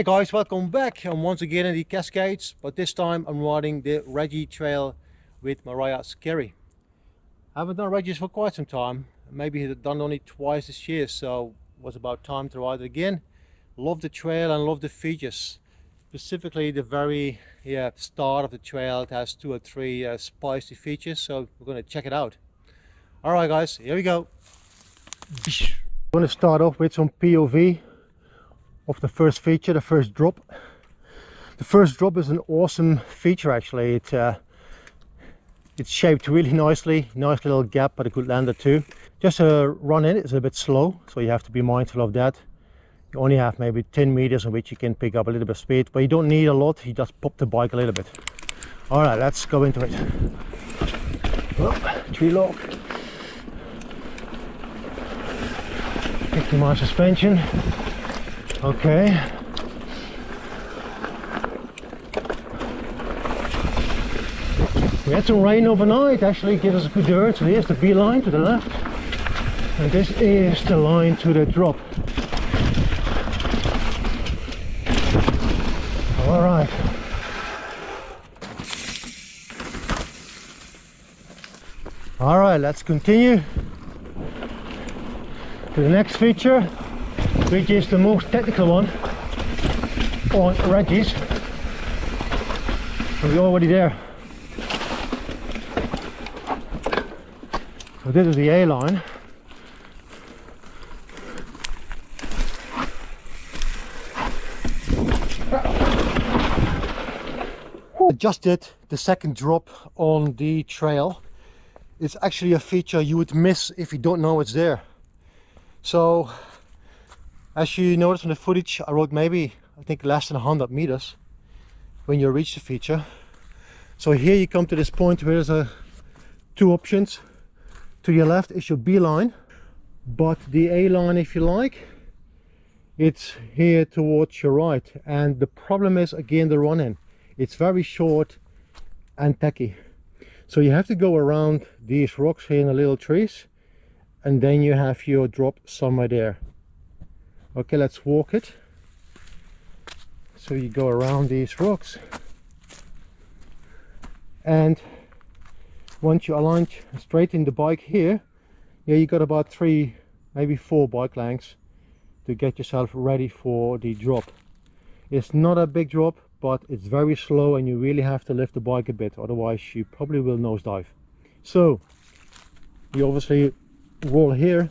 guys, welcome back. I'm once again in the Cascades, but this time I'm riding the Reggie trail with Mariah Scary. I haven't done Reggies for quite some time, maybe done only twice this year, so it was about time to ride it again. Love the trail and love the features, specifically the very start of the trail. It has 2 or 3 spicy features, so we're going to check it out. Alright guys, here we go. I'm going to start off with some POV of the first feature, the first drop. The first drop is an awesome feature actually. It's shaped really nicely, nice little gap but a good lander too. Just a run in it's a bit slow, so you have to be mindful of that. You only have maybe 10 meters in which you can pick up a little bit of speed, but you don't need a lot, you just pop the bike a little bit. Alright, let's go into it. Oh, tree lock. 50 mile suspension. Okay. We had some rain overnight, actually gives us a good dirt. So here's the B line to the left, and this is the line to the drop. All right. All right, let's continue to the next feature, which is the most technical one on Reggies. We're already there. So this is the A line. Adjusted the second drop on the trail. It's actually a feature you would miss if you don't know it's there. So as you notice from the footage, I rode maybe I think less than 100 meters when you reach the feature. So here you come to this point where there's 2 options. To your left is your B line, but the A line, if you like, it's here towards your right. And the problem is again the run in. It's very short and tacky, so you have to go around these rocks here in the little trees, and then you have your drop somewhere there. Okay, let's walk it. So you go around these rocks, and once you align straighten the bike here, you got about 3 maybe 4 bike lengths to get yourself ready for the drop. It's not a big drop, but it's very slow and you really have to lift the bike a bit, otherwise you probably will nosedive. So you obviously roll here,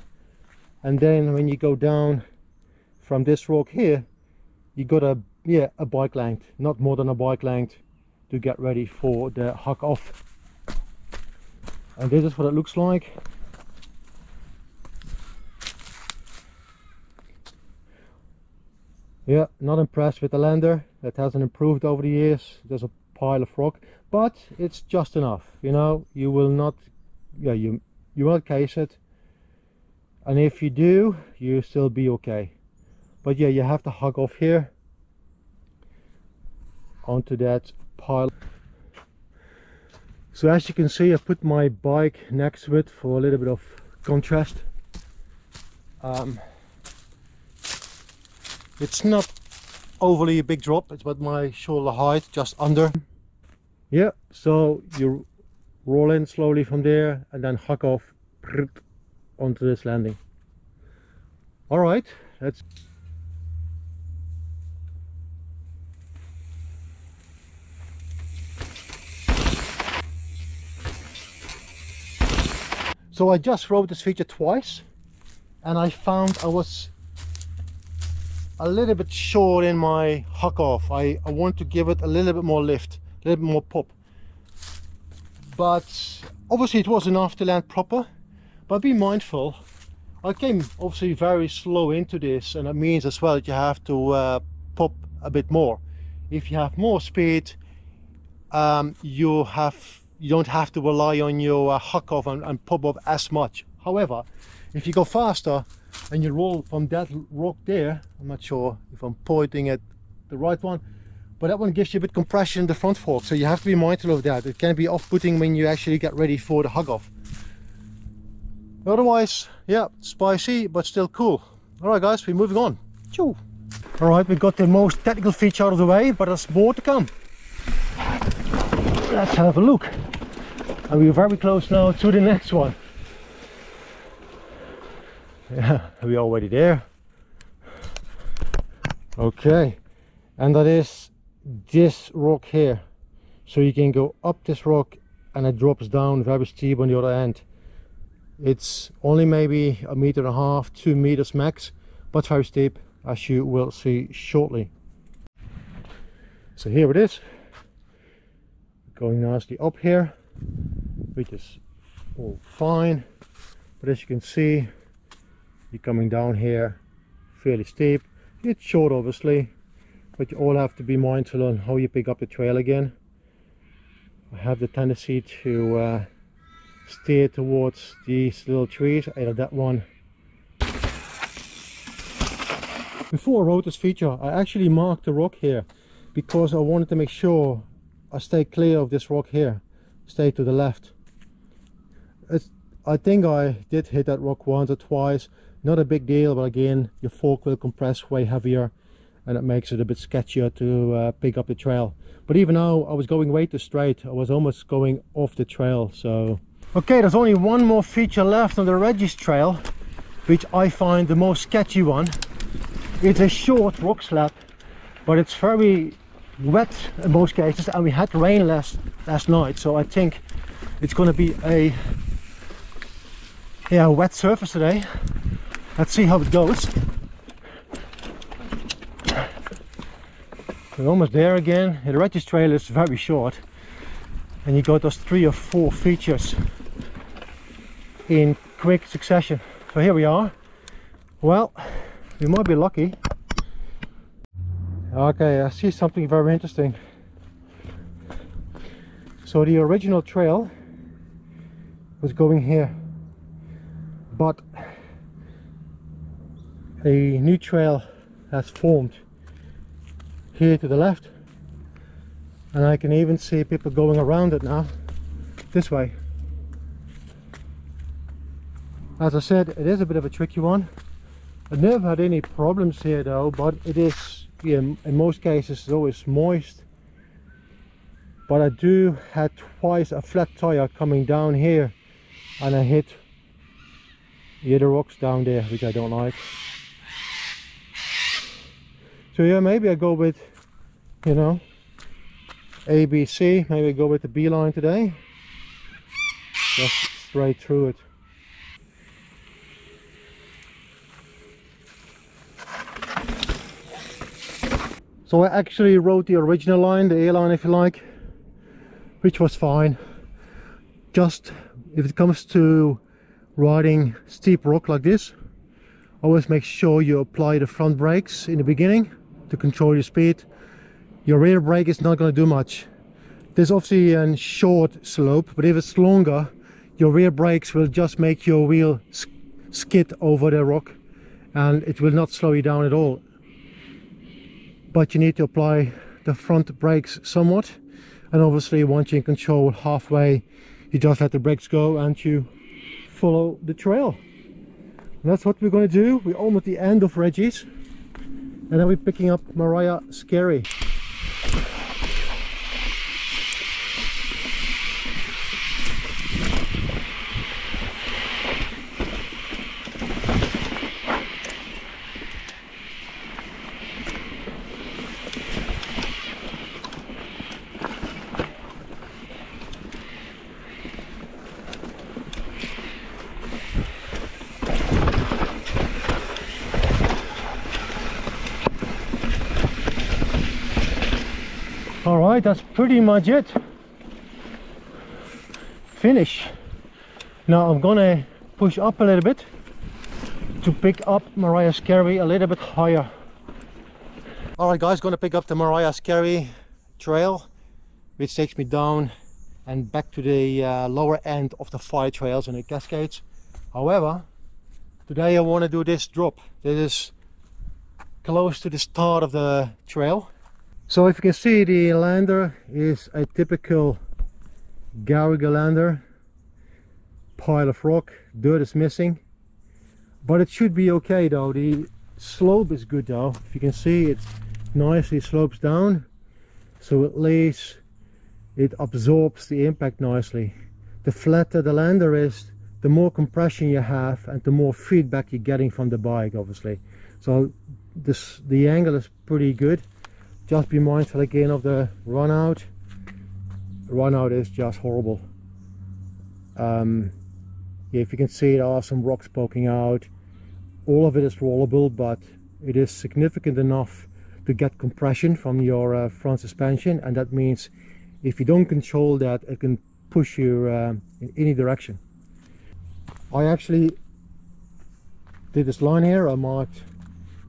and then when you go down from this rock here, you got a bike length, not more than a bike length, to get ready for the huck off. And this is what it looks like. Yeah, not impressed with the lander. It hasn't improved over the years. There's a pile of rock, but it's just enough. You know, you will not, you won't case it, and if you do, you still be okay. But yeah, you have to hug off here onto that pile. So as you can see, I put my bike next to it for a little bit of contrast. It's not overly a big drop, it's about my shoulder height, just under. Yeah, so you roll in slowly from there and then hug off onto this landing. All right, let's. So I just rode this feature twice, and I found I was a little bit short in my huck off. I want to give it a little bit more lift, a little bit more pop. But obviously it was enough to land proper, but be mindful. I came obviously very slow into this, and it means as well that you have to pop a bit more. If you have more speed, you don't have to rely on your huck off and pop off as much. However, if you go faster and you roll from that rock there, I'm not sure if I'm pointing at the right one, but that one gives you a bit compression in the front fork, so you have to be mindful of that. It can be off-putting when you actually get ready for the hug off. Otherwise, yeah, spicy but still cool. All right guys, we're moving on. Choo. Alright, we got the most technical feature out of the way, but there's more to come. Let's have a look. And we're very close now to the next one. Yeah, we're already there. Okay, and that is this rock here. So you can go up this rock and it drops down very steep on the other end. It's only maybe 1.5 meters, 2 meters max, but very steep, as you will see shortly. So here it is, going nicely up here, which is all fine. But as you can see, you're coming down here fairly steep. It's short obviously, but you all have to be mindful on how you pick up the trail again. I have the tendency to steer towards these little trees, either that one. Before I wrote this feature, I actually marked the rock here because I wanted to make sure I stay clear of this rock here, stay to the left. I think I did hit that rock once or twice, not a big deal, but again your fork will compress way heavier and it makes it a bit sketchier to pick up the trail. But even now I was going way too straight, I was almost going off the trail. So okay, there's only one more feature left on the Reggies trail, which I find the most sketchy one. It's a short rock slab, but it's very wet in most cases, and we had rain last night, so I think it's going to be a wet surface today. Let's see how it goes. We're almost there again. The Reggies trail is very short, and you got those 3 or 4 features in quick succession. So here we are. Well, we might be lucky. Okay, I see something very interesting. So the original trail was going here, but a new trail has formed here to the left, and I can even see people going around it now this way. As I said, it is a bit of a tricky one. I've never had any problems here though, but it is, in most cases it's always moist. But I do had twice a flat tire coming down here, and I hit the rocks down there, which I don't like. So yeah, maybe I go with, you know, A, B, C. Maybe I go with the B line today. Just straight through it. So I actually wrote the original line, the A line if you like, which was fine. Just if it comes to riding steep rock like this, always make sure you apply the front brakes in the beginning to control your speed. Your rear brake is not going to do much. There's obviously a short slope, but if it's longer, your rear brakes will just make your wheel skid over the rock, and it will not slow you down at all. But you need to apply the front brakes somewhat, and obviously once you're in control halfway, you just let the brakes go and you follow the trail. And that's what we're going to do. We're almost at the end of Reggies, and then we're picking up Mariah Scary. Alright, that's pretty much it. Finish. Now I'm gonna push up a little bit to pick up Mariah Scary a little bit higher. Alright guys, gonna pick up the Mariah Scary trail, which takes me down and back to the lower end of the fire trails and the Cascades. However, today I want to do this drop. This is close to the start of the trail. So if you can see, the lander is a typical Garriga lander. Pile of rock, dirt is missing, but it should be okay though. The slope is good though. If you can see, it nicely slopes down, so at least it absorbs the impact nicely. The flatter the lander is, the more compression you have and the more feedback you're getting from the bike, obviously. So the angle is pretty good. Just be mindful again of the run out. The run out is just horrible. Yeah, if you can see, there are some rocks poking out. All of it is rollable, but it is significant enough to get compression from your front suspension, and that means if you don't control that, it can push you in any direction. I actually did this line here. I marked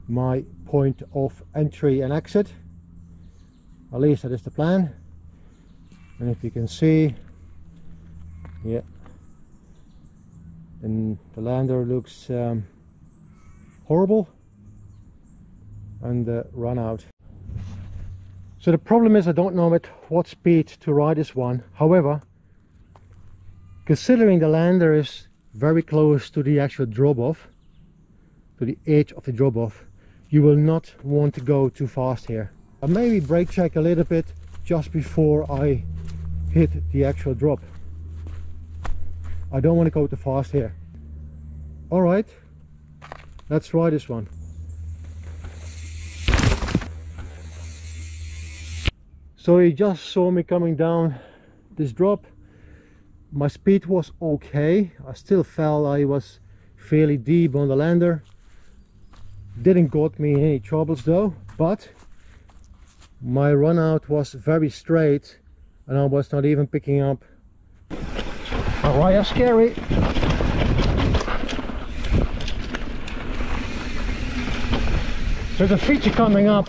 my point of entry and exit. At least that is the plan. And if you can see, yeah, and the lander looks horrible, and the run out. So the problem is I don't know at what speed to ride this one. However, considering the lander is very close to the actual drop off, to the edge of the drop off, you will not want to go too fast here. I maybe brake check a little bit just before I hit the actual drop. I don't want to go too fast here. Alright, let's try this one. So you just saw me coming down this drop. My speed was okay. I still felt I was fairly deep on the lander. Didn't got me in any troubles though, but my run out was very straight and I was not even picking up. Mariah Scary. There's a feature coming up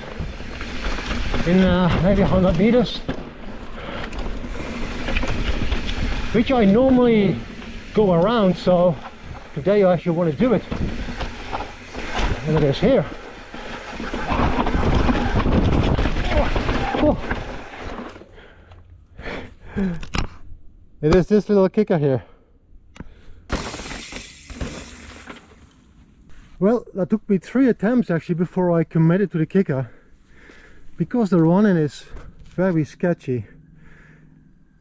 in maybe 100 meters, which I normally go around, so today I actually want to do it. And it is here. Oh. It is this little kicker here. Well, that took me 3 attempts actually before I committed to the kicker, because the running is very sketchy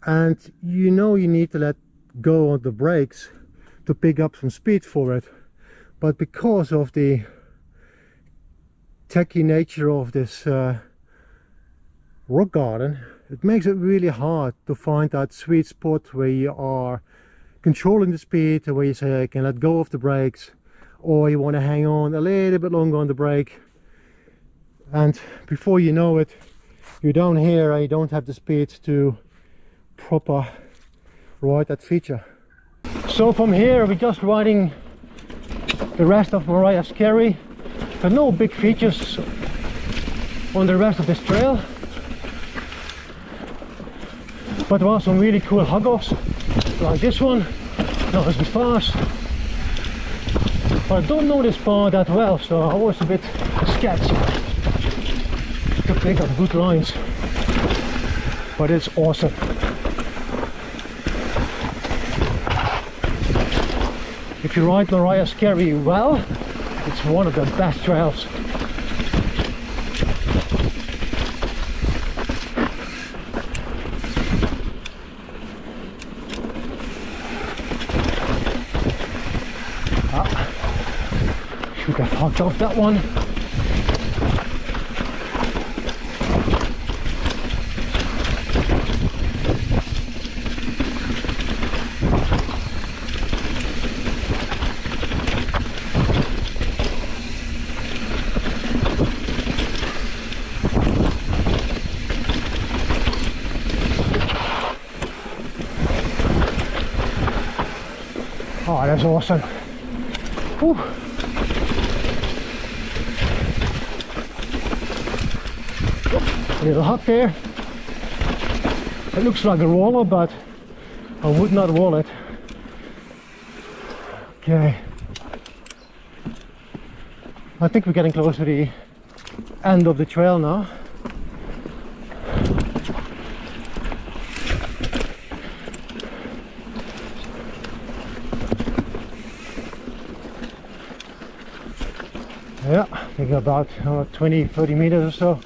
and you know you need to let go of the brakes to pick up some speed for it, but because of the techy nature of this rock garden, it makes it really hard to find that sweet spot where you are controlling the speed, where you say I can let go of the brakes, or you want to hang on a little bit longer on the brake, and before you know it, you're down here and you don't have the speed to proper ride that feature. So from here we're just riding the rest of Mariah Scary. There are no big features on the rest of this trail, but there are some really cool hug-offs like this one. Not as fast, but I don't know this part that well, so I was a bit sketchy to pick up good lines, but it's awesome. If you ride Mariah Scary well, it's one of the best trails. Should have hugged off that one. Oh, that's awesome. Whew. A little hut there. It looks like a roller, but I would not roll it. Okay. I think we're getting close to the end of the trail now. Yeah, I think about 20-30 meters or so.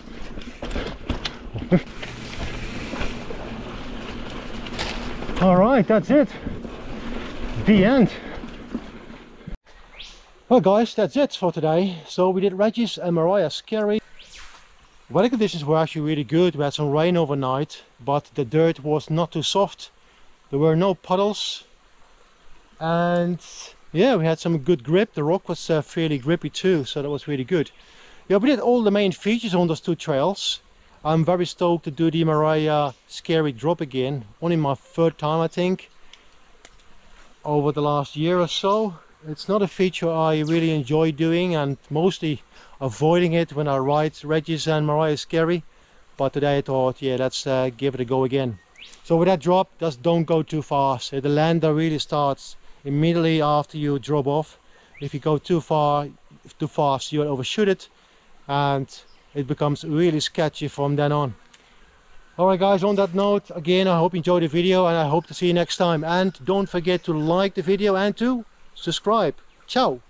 All right, that's it. The end. Well guys, that's it for today. So we did Reggies and Mariah Scary. Weather conditions were actually really good. We had some rain overnight, but the dirt was not too soft. There were no puddles. And yeah, we had some good grip. The rock was fairly grippy too, so that was really good. Yeah, we did all the main features on those two trails. I'm very stoked to do the Mariah Scary drop again. Only my third time, I think, over the last year or so. It's not a feature I really enjoy doing, and mostly avoiding it when I ride Reggies and Mariah Scary. But today I thought, yeah, let's give it a go again. So with that drop, just don't go too fast. The lander really starts immediately after you drop off. If you go too fast, you'll overshoot it, and it becomes really sketchy from then on. Alright guys, on that note, again, I hope you enjoyed the video, and I hope to see you next time. And don't forget to like the video and to subscribe. Ciao!